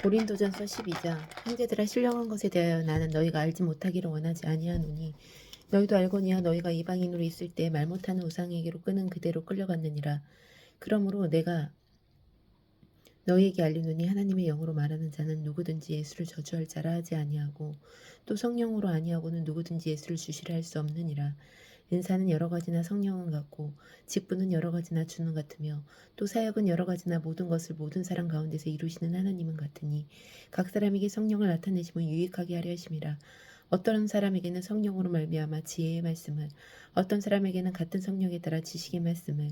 고린도전서 12장. 형제들아, 신령한 것에 대하여 나는 너희가 알지 못하기를 원하지 아니하노니 너희도 알거니와 너희가 이방인으로 있을 때 말 못하는 우상에게로 끄는 그대로 끌려갔느니라. 그러므로 내가 너희에게 알리노니 하나님의 영으로 말하는 자는 누구든지 예수를 저주할 자라 하지 아니하고 또 성령으로 아니하고는 누구든지 예수를 주시라 할 수 없느니라. 은사는 여러 가지나 성령은 같고 직분은 여러 가지나 주는 같으며 또 사역은 여러 가지나 모든 것을 모든 사람 가운데서 이루시는 하나님은 같으니 각 사람에게 성령을 나타내심은 유익하게 하려 하심이라. 어떤 사람에게는 성령으로 말미암아 지혜의 말씀을, 어떤 사람에게는 같은 성령에 따라 지식의 말씀을,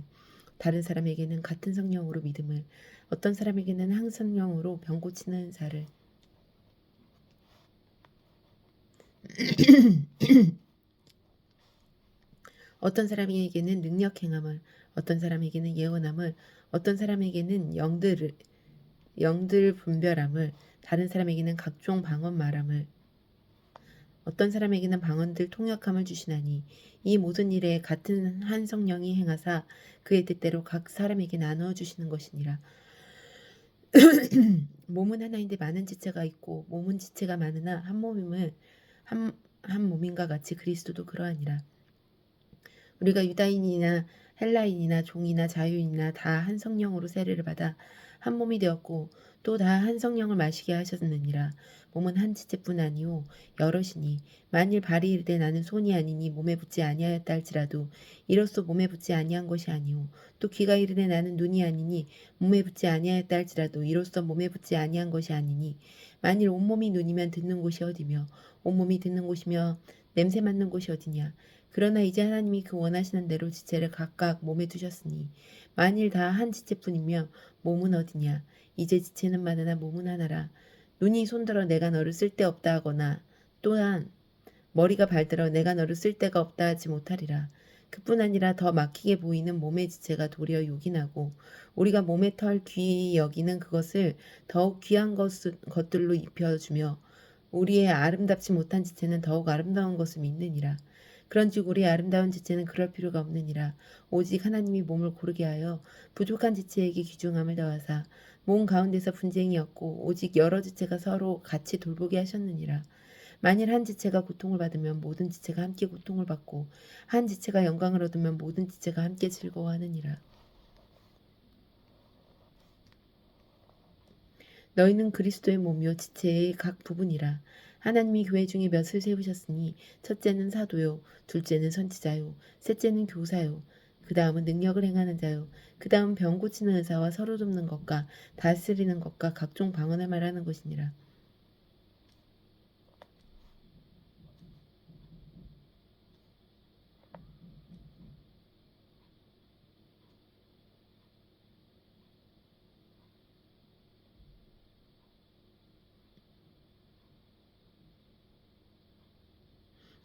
다른 사람에게는 같은 성령으로 믿음을, 어떤 사람에게는 한 성령으로 병 고치는 은사를, 어떤 사람에게는 능력 행함을, 어떤 사람에게는 예언함을, 어떤 사람에게는 영들 분별함을, 다른 사람에게는 각종 방언 말함을, 어떤 사람에게는 방언들 통역함을 주시나니 이 모든 일에 같은 한 성령이 행하사 그의 뜻대로 각 사람에게 나누어 주시는 것이니라. 몸은 하나인데 많은 지체가 있고 몸은 지체가 많으나 한 몸인가 같이 그리스도도 그러하니라. 우리가 유다인이나 헬라인이나 종이나 자유인이나 다 한 성령으로 세례를 받아 한 몸이 되었고 또 다 한 성령을 마시게 하셨느니라. 몸은 한 지체뿐 아니요 여럿이니 만일 발이 이르되 나는 손이 아니니 몸에 붙지 아니하였다 할지라도 이로써 몸에 붙지 아니한 것이 아니요 또 귀가 이르되 나는 눈이 아니니 몸에 붙지 아니하였다 할지라도 이로써 몸에 붙지 아니한 것이 아니니 만일 온몸이 눈이면 듣는 곳이 어디며 온몸이 듣는 곳이며 냄새 맡는 곳이 어디냐. 그러나 이제 하나님이 그 원하시는 대로 지체를 각각 몸에 두셨으니 만일 다 한 지체뿐이며 몸은 어디냐. 이제 지체는 많으나 몸은 하나라. 눈이 손들어 내가 너를 쓸데없다 하거나 또한 머리가 발들어 내가 너를 쓸데가 없다 하지 못하리라. 그뿐 아니라 더 막히게 보이는 몸의 지체가 도리어 요긴하고 우리가 몸의 털 귀히 여기는 그것을 더욱 귀한 것들로 입혀주며 우리의 아름답지 못한 지체는 더욱 아름다운 것을 믿느니라. 그런즉 우리의 아름다운 지체는 그럴 필요가 없느니라. 오직 하나님이 몸을 고르게 하여 부족한 지체에게 귀중함을 더하사 몸 가운데서 분쟁이 없고 오직 여러 지체가 서로 같이 돌보게 하셨느니라. 만일 한 지체가 고통을 받으면 모든 지체가 함께 고통을 받고 한 지체가 영광을 얻으면 모든 지체가 함께 즐거워하느니라. 너희는 그리스도의 몸이요 지체의 각 부분이라. 하나님이 교회 중에 몇을 세우셨으니 첫째는 사도요, 둘째는 선지자요, 셋째는 교사요, 그 다음은 능력을 행하는 자요, 그 다음 병 고치는 의사와 서로 돕는 것과 다스리는 것과 각종 방언을 말하는 것이니라.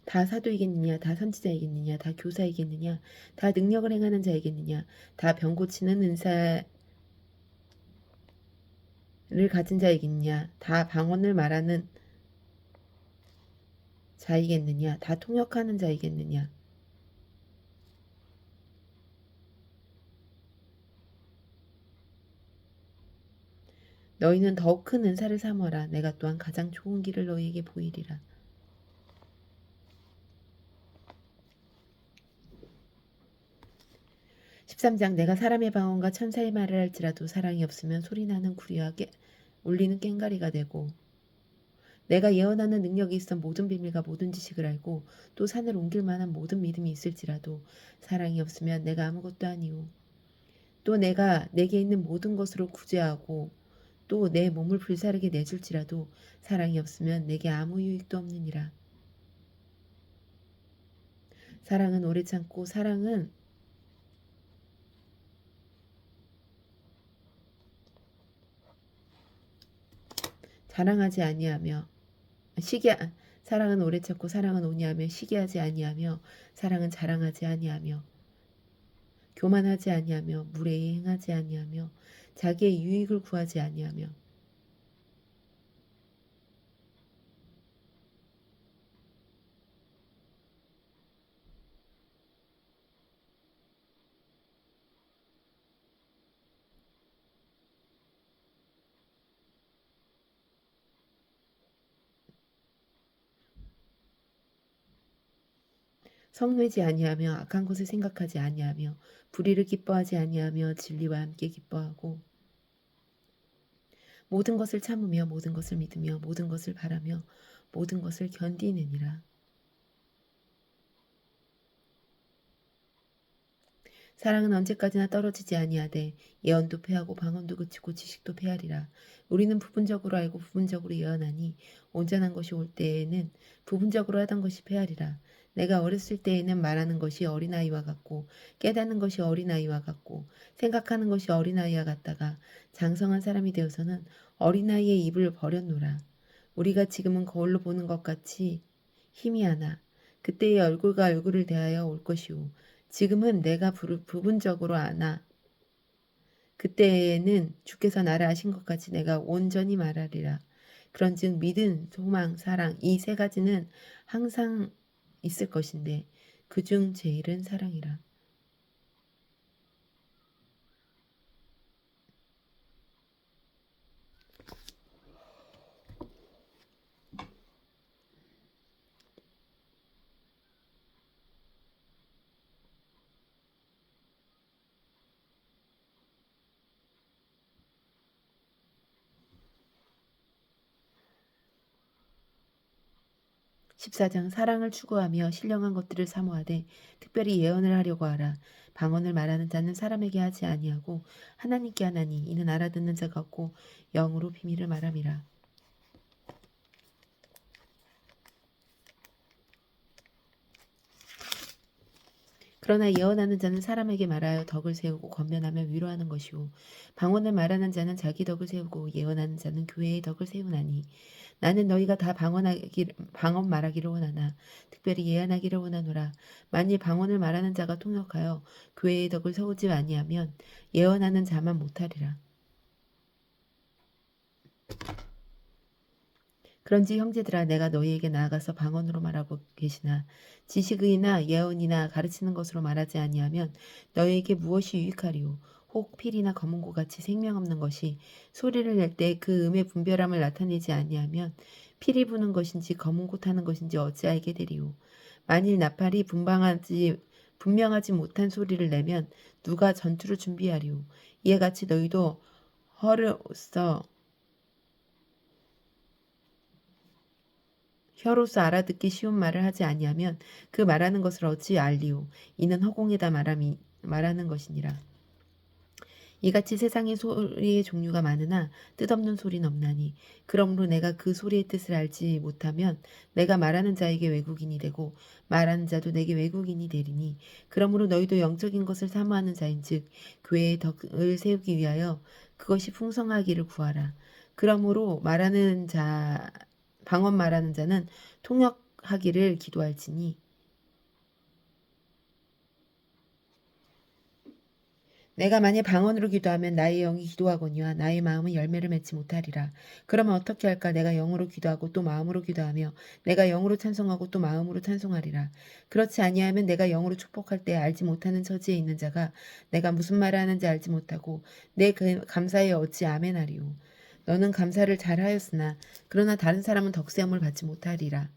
다 사도이겠느냐, 다 선지자이겠느냐, 다 교사이겠느냐, 다 능력을 행하는 자이겠느냐, 다 병 고치는 은사를 가진 자이겠느냐, 다 방언을 말하는 자이겠느냐, 다 통역하는 자이겠느냐. 너희는 더욱 큰 은사를 사모하라. 내가 또한 가장 좋은 길을 너희에게 보이리라. 13장. 내가 사람의 방언과 천사의 말을 할지라도 사랑이 없으면 소리나는 구리와 울리는 꽹가리가 되고 내가 예언하는 능력이 있어 모든 비밀과 모든 지식을 알고 또 산을 옮길 만한 모든 믿음이 있을지라도 사랑이 없으면 내가 아무것도 아니오. 또 내가 내게 있는 모든 것으로 구제하고 또 내 몸을 불사르게 내줄지라도 사랑이 없으면 내게 아무 유익도 없느니라. 사랑은 오래 참고 사랑은 자랑하지 아니하며 사랑은 오래 참고 사랑은 온유하며 시기하지 아니하며 사랑은 자랑하지 아니하며 교만하지 아니하며 무례히 행하지 아니하며 자기의 유익을 구하지 아니하며 성내지 아니하며 악한 것을 생각하지 아니하며 불의를 기뻐하지 아니하며 진리와 함께 기뻐하고 모든 것을 참으며 모든 것을 믿으며 모든 것을 바라며 모든 것을 견디느니라. 사랑은 언제까지나 떨어지지 아니하되 예언도 패하고 방언도 그치고 지식도 패하리라. 우리는 부분적으로 알고 부분적으로 예언하니 온전한 것이 올 때에는 부분적으로 하던 것이 패하리라. 내가 어렸을 때에는 말하는 것이 어린아이와 같고 깨닫는 것이 어린아이와 같고 생각하는 것이 어린아이와 같다가 장성한 사람이 되어서는 어린아이의 입을 버렸노라. 우리가 지금은 거울로 보는 것 같이 희미하나 그때의 얼굴과 얼굴을 대하여 올 것이오. 지금은 내가 부분적으로 아나 그때에는 주께서 나를 아신 것 같이 내가 온전히 말하리라. 그런즉 믿음, 소망, 사랑 이 세 가지는 항상 있을 것인데 그중 제일은 사랑이라. 14장 사랑을 추구하며 신령한 것들을 사모하되 특별히 예언을 하려고 하라. 방언을 말하는 자는 사람에게 하지 아니하고 하나님께 하나니 이는 알아듣는 자가 없고 영으로 비밀을 말함이라. 그러나 예언하는 자는 사람에게 말하여 덕을 세우고 권면하며 위로하는 것이요 방언을 말하는 자는 자기 덕을 세우고 예언하는 자는 교회의 덕을 세우나니 나는 너희가 다 방언 말하기를 원하나 특별히 예언하기를 원하노라. 만일 방언을 말하는 자가 통역하여 교회의 덕을 세우지 아니하면 예언하는 자만 못하리라. 그런지 형제들아 내가 너희에게 나아가서 방언으로 말하고 계시나 지식이나 예언이나 가르치는 것으로 말하지 아니하면 너희에게 무엇이 유익하리요. 혹 필이나 검은고 같이 생명 없는 것이 소리를 낼 때 그 음의 분별함을 나타내지 아니하면 필이 부는 것인지 검은고 타는 것인지 어찌 알게 되리요. 만일 나팔이 분명하지 못한 소리를 내면 누가 전투를 준비하리요. 이에 같이 너희도 혀로서 알아듣기 쉬운 말을 하지 아니하면 그 말하는 것을 어찌 알리오. 이는 허공에다 말하는 것이니라. 이같이 세상의 소리의 종류가 많으나 뜻없는 소리는 없나니 그러므로 내가 그 소리의 뜻을 알지 못하면 내가 말하는 자에게 외국인이 되고 말하는 자도 내게 외국인이 되리니 그러므로 너희도 영적인 것을 사모하는 자인즉 교회의 덕을 세우기 위하여 그것이 풍성하기를 구하라. 그러므로 방언 말하는 자는 통역하기를 기도할지니 내가 만일 방언으로 기도하면 나의 영이 기도하거니와 나의 마음은 열매를 맺지 못하리라. 그러면 어떻게 할까? 내가 영으로 기도하고 또 마음으로 기도하며 내가 영으로 찬송하고 또 마음으로 찬송하리라. 그렇지 아니하면 내가 영으로 축복할 때 알지 못하는 처지에 있는 자가 내가 무슨 말을 하는지 알지 못하고 내 감사에 어찌 아멘하리요. 너는 감사를 잘하였으나 그러나 다른 사람은 덕세움을 받지 못하리라.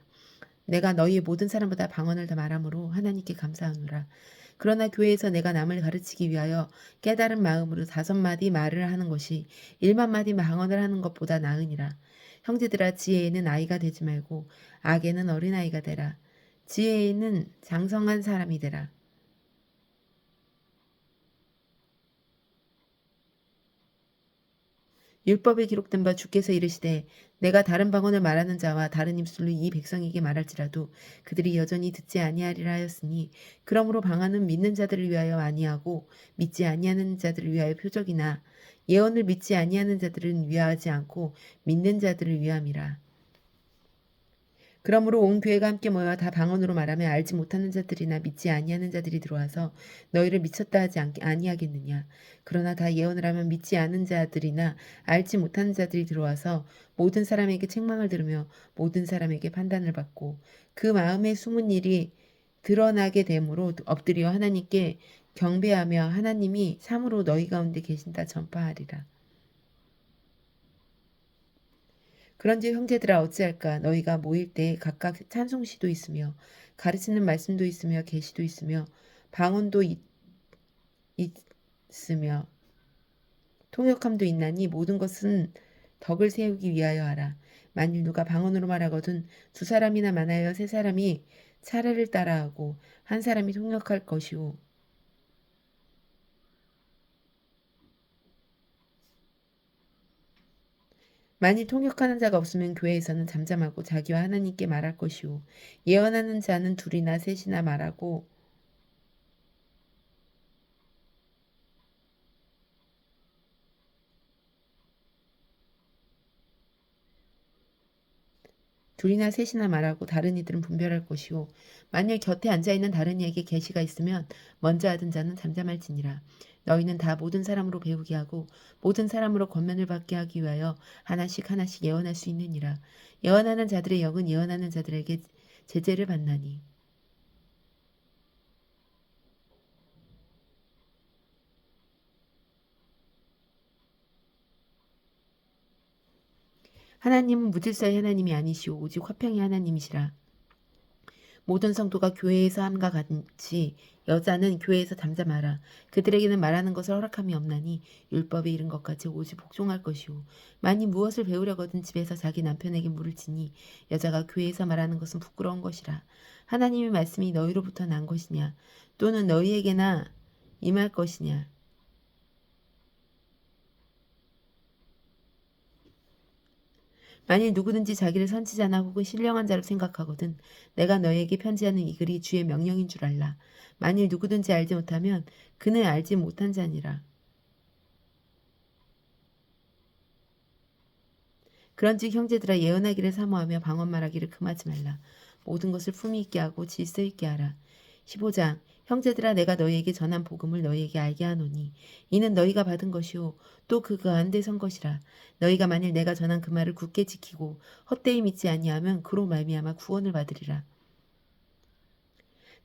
내가 너희의 모든 사람보다 방언을 더 말함으로 하나님께 감사하노라. 그러나 교회에서 내가 남을 가르치기 위하여 깨달은 마음으로 5마디 말을 하는 것이 1만 마디 방언을 하는 것보다 나으니라. 형제들아 지혜에는 아이가 되지 말고 악에는 어린아이가 되라. 지혜에는 장성한 사람이 되라. 율법에 기록된 바 주께서 이르시되 내가 다른 방언을 말하는 자와 다른 입술로 이 백성에게 말할지라도 그들이 여전히 듣지 아니하리라 하였으니 그러므로 방언은 믿는 자들을 위하여 아니하고 믿지 아니하는 자들을 위하여 표적이나 예언을 믿지 아니하는 자들은 위하지 않고 믿는 자들을 위함이라. 그러므로 온 교회가 함께 모여 다 방언으로 말하며 알지 못하는 자들이나 믿지 아니하는 자들이 들어와서 너희를 미쳤다 하지 아니하겠느냐. 그러나 다 예언을 하면 믿지 않은 자들이나 알지 못하는 자들이 들어와서 모든 사람에게 책망을 들으며 모든 사람에게 판단을 받고 그 마음에 숨은 일이 드러나게 되므로 엎드려 하나님께 경배하며 하나님이 참으로 너희 가운데 계신다 전파하리라. 그런즉 형제들아 어찌할까 너희가 모일 때 각각 찬송시도 있으며 가르치는 말씀도 있으며 계시도 있으며 방언도 있으며 통역함도 있나니 모든 것은 덕을 세우기 위하여 하라. 만일 누가 방언으로 말하거든 두 사람이나 많아야 세 사람이 차례를 따라하고 한 사람이 통역할 것이오. 만일 통역하는 자가 없으면 교회에서는 잠잠하고 자기와 하나님께 말할 것이오. 예언하는 자는 둘이나 셋이나 말하고 둘이나 셋이나 말하고 다른 이들은 분별할 것이오. 만일 곁에 앉아있는 다른 이에게 계시가 있으면 먼저 하던 자는 잠잠할지니라. 너희는 다 모든 사람으로 배우게 하고 모든 사람으로 권면을 받게 하기 위하여 하나씩 하나씩 예언할 수 있느니라. 예언하는 자들의 영은 예언하는 자들에게 제재를 받나니. 하나님은 무질서의 하나님이 아니시오 오직 화평의 하나님이시라. 모든 성도가 교회에서 함과 같이 여자는 교회에서 잠잠하라. 그들에게는 말하는 것을 허락함이 없나니 율법에 이른 것까지 오직 복종할 것이오. 만일 무엇을 배우려거든 집에서 자기 남편에게 물을지니 여자가 교회에서 말하는 것은 부끄러운 것이라. 하나님의 말씀이 너희로부터 난 것이냐 또는 너희에게나 임할 것이냐. 만일 누구든지 자기를 선지자나 혹은 신령한 자로 생각하거든 내가 너희에게 편지하는 이 글이 주의 명령인 줄 알라. 만일 누구든지 알지 못하면 그는 알지 못한 자니라. 그런즉 형제들아 예언하기를 사모하며 방언 말하기를 금하지 말라. 모든 것을 품위 있게 하고 질서 있게 하라. 15장 형제들아 내가 너희에게 전한 복음을 너희에게 알게 하노니 이는 너희가 받은 것이요 또 그 가운데 선 것이라. 너희가 만일 내가 전한 그 말을 굳게 지키고 헛되이 믿지 아니하면 그로 말미암아 구원을 받으리라.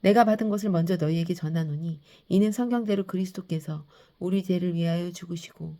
내가 받은 것을 먼저 너희에게 전하노니 이는 성경대로 그리스도께서 우리 죄를 위하여 죽으시고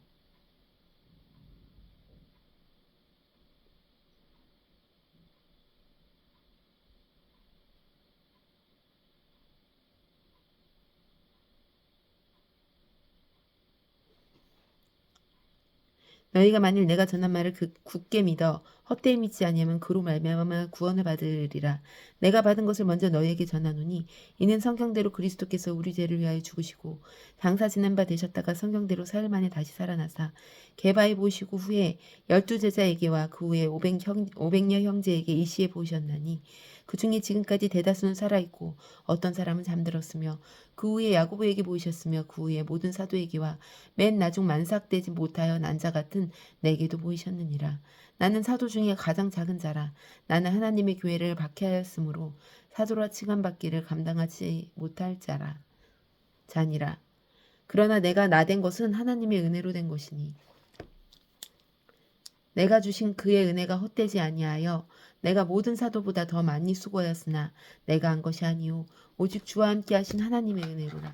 너희가 만일 내가 전한 말을 굳게 믿어 헛되이 믿지 아니하면 그로 말미암아 구원을 받으리라. 내가 받은 것을 먼저 너희에게 전하노니 이는 성경대로 그리스도께서 우리 죄를 위하여 죽으시고 장사 지낸 바 되셨다가 성경대로 사흘 만에 다시 살아나사 개바에 보시고 후에 12제자에게와 그 후에 500여 형제에게 일시에 보이셨나니 그 중에 지금까지 대다수는 살아있고 어떤 사람은 잠들었으며 그 후에 야고보에게 보이셨으며 그 후에 모든 사도에게와 맨 나중 만삭되지 못하여 난 자 같은 내게도 보이셨느니라. 나는 사도 중에 가장 작은 자라. 나는 하나님의 교회를 박해하였으므로 사도라 칭함받기를 감당하지 못할 자니라. 그러나 내가 나된 것은 하나님의 은혜로 된 것이니 내가 주신 그의 은혜가 헛되지 아니하여 내가 모든 사도보다 더 많이 수고하였으나 내가 한 것이 아니요 오직 주와 함께 하신 하나님의 은혜로라.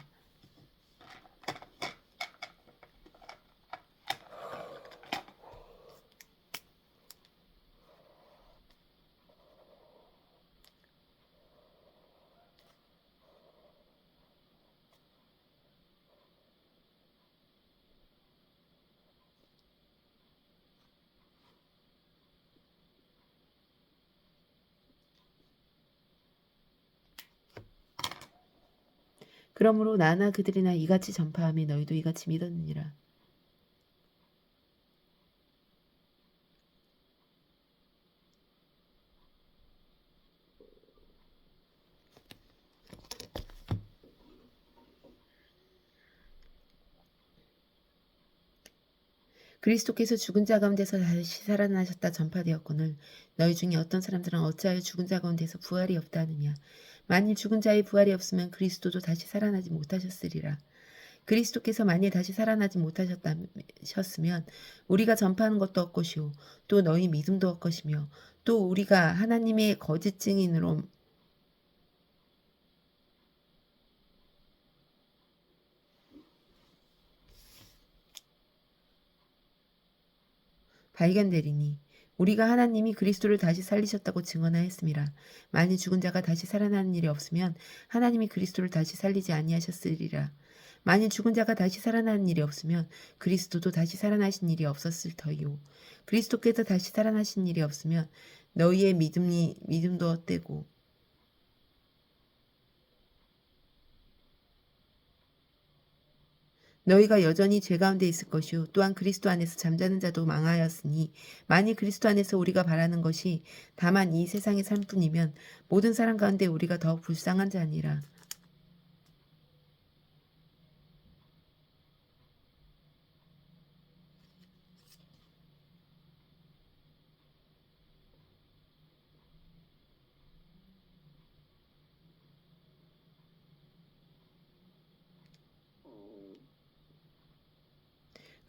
그러므로 나나 그들이나 이같이 전파하며 너희도 이같이 믿었느니라. 그리스도께서 죽은 자 가운데서 다시 살아나셨다 전파되었거늘 너희 중에 어떤 사람들은 어찌하여 죽은 자 가운데서 부활이 없다 하느냐. 만일 죽은 자의 부활이 없으면 그리스도도 다시 살아나지 못하셨으리라. 그리스도께서 만일 다시 살아나지 못하셨으면 우리가 전파하는 것도 헛것이요 또 너희 믿음도 헛것이며 또 우리가 하나님의 거짓 증인으로 발견되리니 우리가 하나님이 그리스도를 다시 살리셨다고 증언하였습니다. 만일 죽은 자가 다시 살아나는 일이 없으면 하나님이 그리스도를 다시 살리지 아니하셨으리라. 만일 죽은 자가 다시 살아나는 일이 없으면 그리스도도 다시 살아나신 일이 없었을 터이요. 그리스도께서 다시 살아나신 일이 없으면 너희의 믿음도 헛되고 너희가 여전히 죄 가운데 있을 것이요 또한 그리스도 안에서 잠자는 자도 망하였으니 만일 그리스도 안에서 우리가 바라는 것이 다만 이 세상의 삶뿐이면 모든 사람 가운데 우리가 더욱 불쌍한 자니라.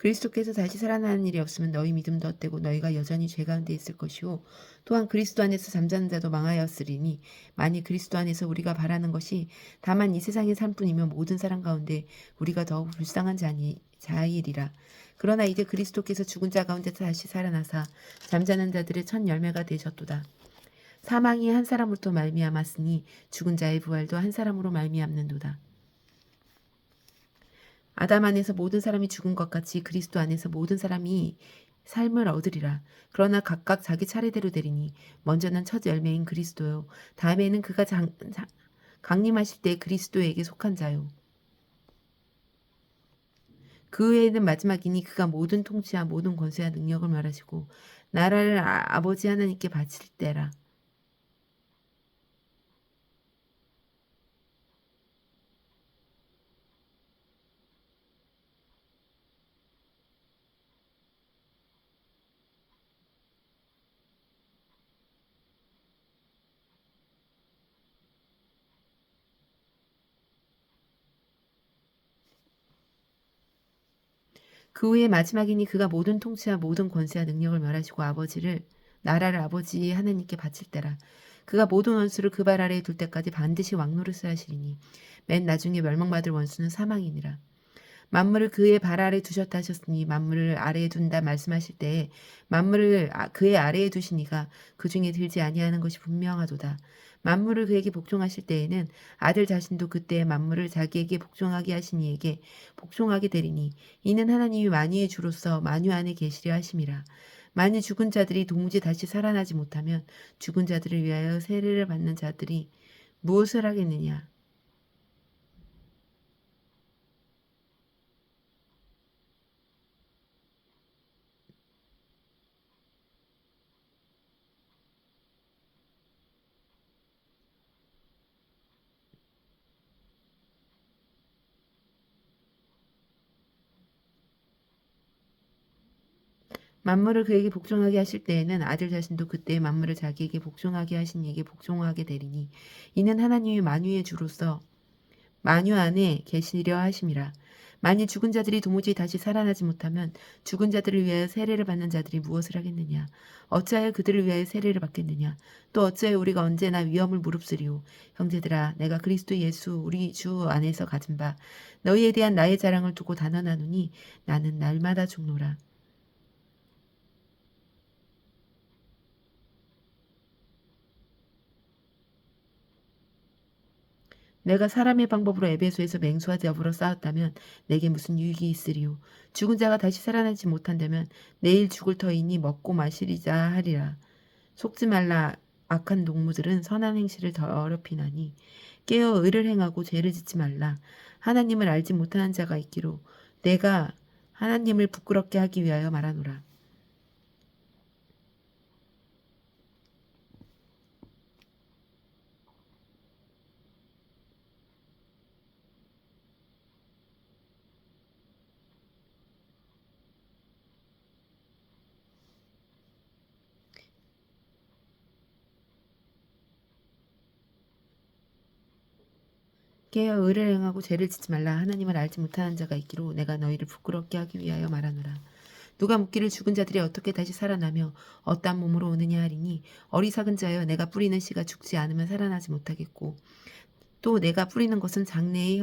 그리스도께서 다시 살아나는 일이 없으면 너희 믿음도 헛되고 너희가 여전히 죄 가운데 있을 것이요 또한 그리스도 안에서 잠자는 자도 망하였으리니 만일 그리스도 안에서 우리가 바라는 것이 다만 이 세상의 삶뿐이면 모든 사람 가운데 우리가 더욱 불쌍한 자이리라. 그러나 이제 그리스도께서 죽은 자 가운데서 다시 살아나사 잠자는 자들의 첫 열매가 되셨도다. 사망이 한 사람으로부터 말미암았으니 죽은 자의 부활도 한 사람으로 말미암는도다. 아담 안에서 모든 사람이 죽은 것 같이 그리스도 안에서 모든 사람이 삶을 얻으리라. 그러나 각각 자기 차례대로 되리니 먼저는 첫 열매인 그리스도요. 다음에는 그가 강림하실 때 그리스도에게 속한 자요. 그 외에는 마지막이니 그가 모든 통치와 모든 권세와 능력을 말하시고 나라를 아버지 하나님께 바칠 때라. 그 후에 마지막이니 그가 모든 통치와 모든 권세와 능력을 멸하시고 나라를 아버지 하나님께 바칠 때라. 그가 모든 원수를 그 발 아래에 둘 때까지 반드시 왕노릇을 하시리니 맨 나중에 멸망받을 원수는 사망이니라. 만물을 그의 발 아래 두셨다 하셨으니 만물을 아래에 둔다 말씀하실 때에 만물을 그의 아래에 두시니가 그 중에 들지 아니하는 것이 분명하도다. 만물을 그에게 복종하실 때에는 아들 자신도 그때의 만물을 자기에게 복종하게 하신 이에게 복종하게 되리니 이는 하나님이 만유의 주로서 만유 안에 계시려 하심이라. 만일 죽은 자들이 도무지 다시 살아나지 못하면 죽은 자들을 위하여 세례를 받는 자들이 무엇을 하겠느냐. 만물을 그에게 복종하게 하실 때에는 아들 자신도 그때의 만물을 자기에게 복종하게 하신 이에게 복종하게 되리니 이는 하나님이 만유의 주로서 만유 안에 계시려 하심이라. 만일 죽은 자들이 도무지 다시 살아나지 못하면 죽은 자들을 위하여 세례를 받는 자들이 무엇을 하겠느냐. 어찌하여 그들을 위하여 세례를 받겠느냐. 또 어찌하여 우리가 언제나 위험을 무릅쓰리오. 형제들아 내가 그리스도 예수 우리 주 안에서 가진 바 너희에 대한 나의 자랑을 두고 단언하노니 나는 날마다 죽노라. 내가 사람의 방법으로 에베소에서 맹수와 더불어 싸웠다면 내게 무슨 유익이 있으리요. 죽은 자가 다시 살아나지 못한다면 내일 죽을 터이니 먹고 마시리자 하리라. 속지 말라. 악한 동무들은 선한 행실을 더럽히나니 깨어 의를 행하고 죄를 짓지 말라. 하나님을 알지 못하는 자가 있기로 내가 하나님을 부끄럽게 하기 위하여 말하노라. 깨어 의를 행하고 죄를 짓지 말라. 하나님을 알지 못하는 자가 있기로 내가 너희를 부끄럽게 하기 위하여 말하노라. 누가 묻기를 죽은 자들이 어떻게 다시 살아나며 어떠한 몸으로 오느냐 하리니 어리석은 자여 내가 뿌리는 씨가 죽지 않으면 살아나지 못하겠고 또 내가 뿌리는 것은 장래의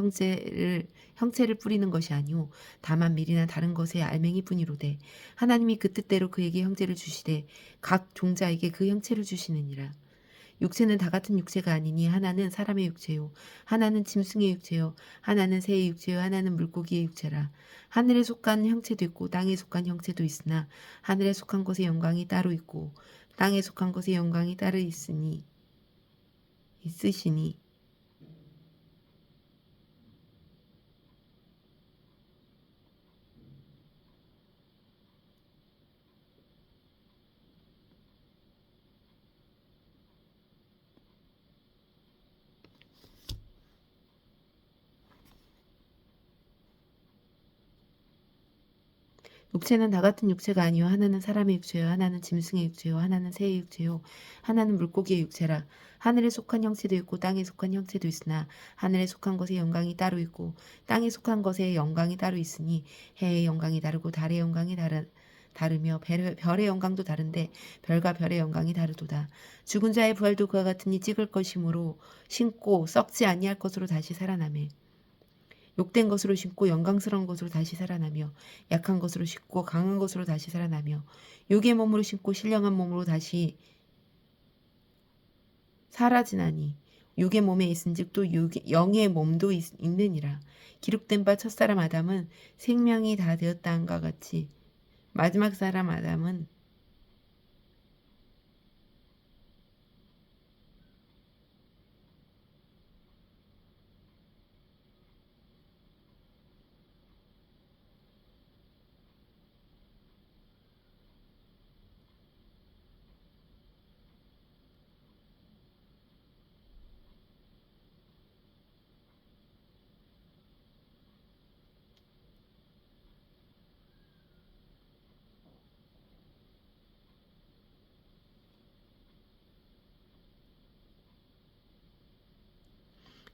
형체를 뿌리는 것이 아니오 다만 밀이나 다른 것의 알맹이뿐이로되 하나님이 그 뜻대로 그에게 형제를 주시되 각 종자에게 그 형체를 주시느니라. 육체는 다 같은 육체가 아니니 하나는 사람의 육체요 하나는 짐승의 육체요 하나는 새의 육체요 하나는 물고기의 육체라. 하늘에 속한 형체도 있고 땅에 속한 형체도 있으나 하늘에 속한 것의 영광이 따로 있고 땅에 속한 것의 영광이 따로 있으시니 육체는 다 같은 육체가 아니요 하나는 사람의 육체요 하나는 짐승의 육체요 하나는 새의 육체요 하나는 물고기의 육체라. 하늘에 속한 형체도 있고 땅에 속한 형체도 있으나 하늘에 속한 것의 영광이 따로 있고 땅에 속한 것의 영광이 따로 있으니 해의 영광이 다르고 달의 영광이 다르며 별의 영광도 다른데 별과 별의 영광이 다르도다. 죽은 자의 부활도 그와 같으니 찍을 것이므로 신고 썩지 아니할 것으로 다시 살아나매 욕된 것으로 심고 영광스러운 것으로 다시 살아나며 약한 것으로 심고 강한 것으로 다시 살아나며 육의 몸으로 심고 신령한 몸으로 다시 사라지나니 육의 몸에 있은즉 또 영의 몸도 있느니라. 기록된 바 첫사람 아담은 생명이 다 되었다 한과 같이 마지막 사람 아담은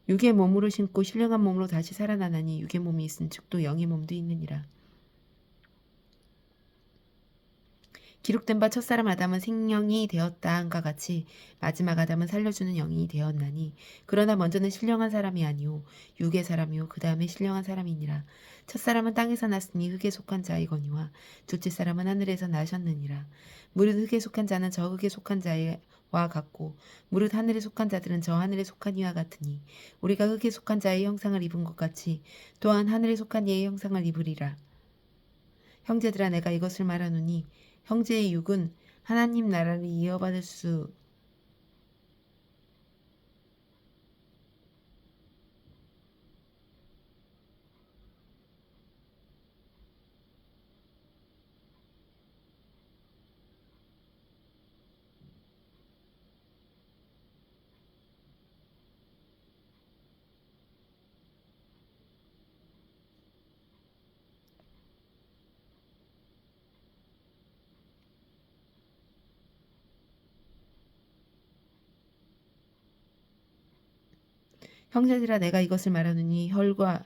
육의 몸으로 심고 신령한 몸으로 다시 살아나나니 육의 몸이 있은즉 또 영의 몸도 있느니라. 기록된 바 첫사람 아담은 생명이 되었다 한과 같이 마지막 아담은 살려주는 영이 되었나니 그러나 먼저는 신령한 사람이 아니오 육의 사람이요 그 다음에 신령한 사람이니라. 첫사람은 땅에서 났으니 흙에 속한 자이거니와 둘째 사람은 하늘에서 나셨느니라. 무릇 흙에 속한 자는 저 흙에 속한 자와 같고 무릇 하늘에 속한 자들은 저 하늘에 속한 이와 같으니 우리가 흙에 속한 자의 형상을 입은 것 같이 또한 하늘에 속한 이의 형상을 입으리라. 형제들아 내가 이것을 말하노니 형제의 육은 하나님 나라를 이어받을 수 형제들아 내가 이것을 말하노니 혈과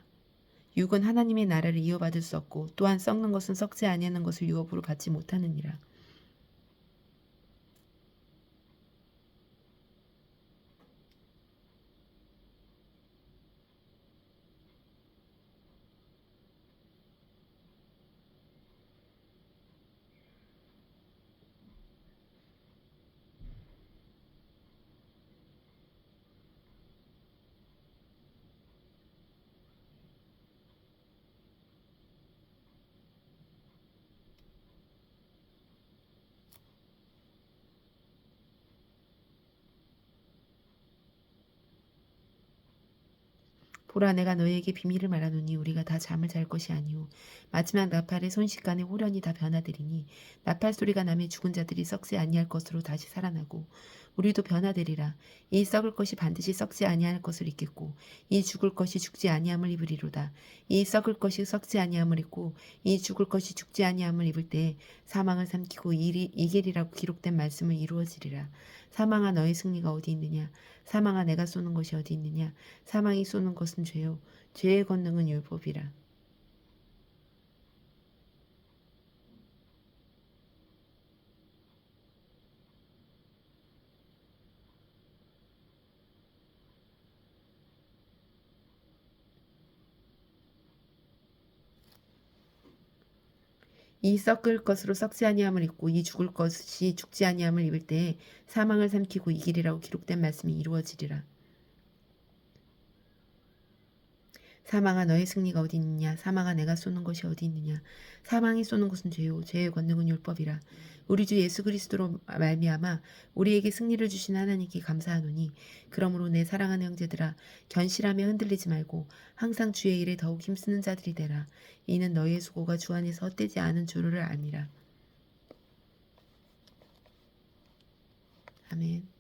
육은 하나님의 나라를 이어받을 수 없고 또한 썩는 것은 썩지 아니하는 것을 유업으로 받지 못하느니라. 보라 내가 너희에게 비밀을 말하노니 우리가 다 잠을 잘 것이 아니오 마지막 나팔의 손식간에 호련히 다 변화되리니 나팔 소리가 나며 죽은 자들이 썩지 아니할 것으로 다시 살아나고 우리도 변화되리라. 이 썩을 것이 반드시 썩지 아니할 것을 입겠고 이 죽을 것이 죽지 아니함을 입으리로다. 이 썩을 것이 썩지 아니함을 입고 이 죽을 것이 죽지 아니함을 입을 때 사망을 삼키고 이길이라고 기록된 말씀을 이루어지리라. 사망아 너의 승리가 어디 있느냐 사망아 내가 쏘는 것이 어디 있느냐 사망이 쏘는 것은 죄요 죄의 권능은 율법이라. 이 썩을 것으로 썩지 아니함을 입고 이 죽을 것이 죽지 아니함을 입을 때에 사망을 삼키고 이기리라고 기록된 말씀이 이루어지리라. 사망아 너의 승리가 어디 있느냐? 사망아 내가 쏘는 것이 어디 있느냐? 사망이 쏘는 것은 죄요 죄의 권능은 율법이라. 우리 주 예수 그리스도로 말미암아 우리에게 승리를 주신 하나님께 감사하노니 그러므로 내 사랑하는 형제들아 견실하며 흔들리지 말고 항상 주의 일에 더욱 힘쓰는 자들이 되라. 이는 너희의 수고가 주 안에서 헛되지 않은 줄을 아니라. 아멘.